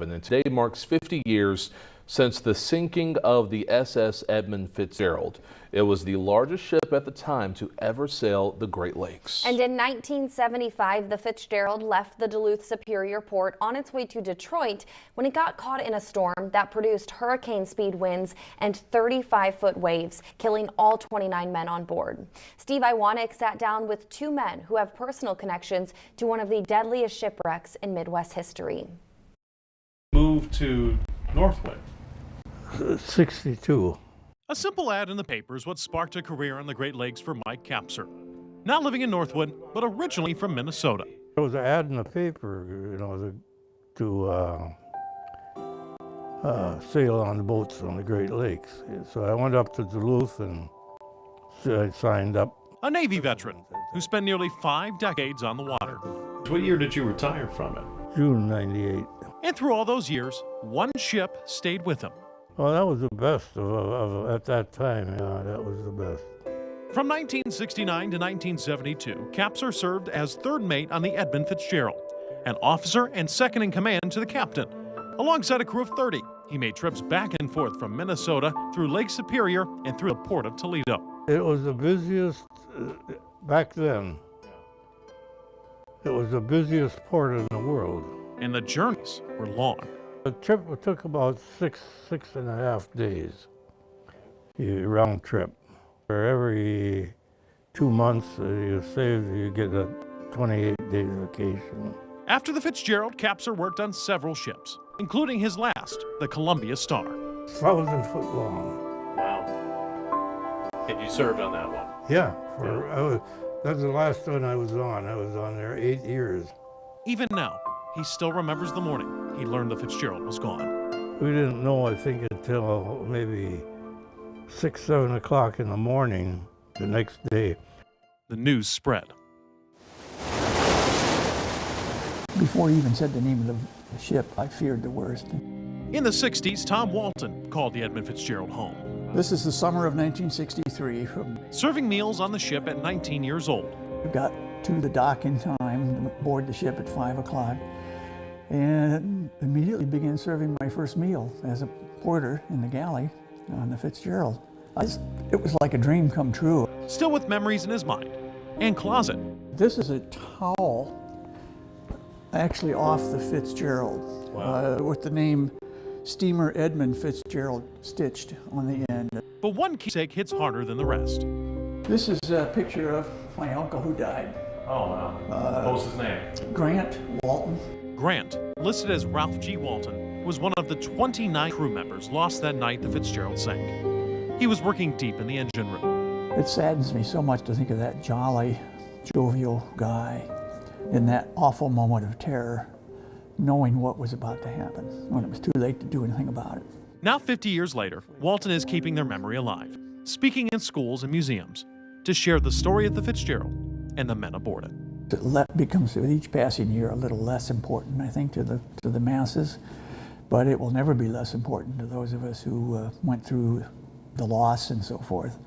And today marks 50 years since the sinking of the SS Edmund Fitzgerald. It was the largest ship at the time to ever sail the Great Lakes. And in 1975, the Fitzgerald left the Duluth-Superior Port on its way to Detroit when it got caught in a storm that produced hurricane-speed winds and 35-foot waves, killing all 29 men on board. Steve Iwanek sat down with two men who have personal connections to one of the deadliest shipwrecks in Midwest history. Moved to Northwood. 62. A simple ad in the paper is what sparked a career on the Great Lakes for Mike Kapser. Now living in Northwood, but originally from Minnesota. There was an ad in the paper, to sail on the boats on the Great Lakes. So I went up to Duluth and I signed up. A Navy veteran who spent nearly 5 decades on the water. What year did you retire from it? June '98. And through all those years, one ship stayed with him. Well, that was the best at that time. Yeah, that was the best. From 1969 to 1972, Kapser served as third mate on the Edmund Fitzgerald, an officer and second in command to the captain. Alongside a crew of 30, he made trips back and forth from Minnesota through Lake Superior and through the port of Toledo. It was the busiest, back then, it was the busiest port in the world. And the journeys were long. The trip took about six and a half days, round trip. For every 2 months you get a 28-day vacation. After the Fitzgerald, Kapser worked on several ships, including his last, the Columbia Star. 1,000 foot long. Wow. And you served on that one? Yeah, that's the last one I was on. I was on there 8 years. Even now, he still remembers the morning he learned the Fitzgerald was gone. We didn't know, I think, until maybe 6, 7 o'clock in the morning the next day. The news spread. Before he even said the name of the ship, I feared the worst. In the 60s, Tom Walton called the Edmund Fitzgerald home. This is the summer of 1963. Serving meals on the ship at 19 years old. We got to the dock in time, board the ship at 5 o'clock, and immediately began serving my first meal as a porter in the galley on the Fitzgerald. It was like a dream come true. Still with memories in his mind and closet. This is a towel actually off the Fitzgerald. Wow. With the name Steamer Edmund Fitzgerald stitched on the end. But one keepsake hits harder than the rest. This is a picture of my uncle who died. Oh, wow. What was his name? Grant Walton. Grant, listed as Ralph G. Walton, was one of the 29 crew members lost that night the Fitzgerald sank. He was working deep in the engine room. It saddens me so much to think of that jolly, jovial guy in that awful moment of terror, knowing what was about to happen when it was too late to do anything about it. Now 50 years later, Walton is keeping their memory alive, speaking in schools and museums to share the story of the Fitzgerald and the men aboard it. It becomes with each passing year a little less important, I think, to the masses, but it will never be less important to those of us who went through the loss and so forth.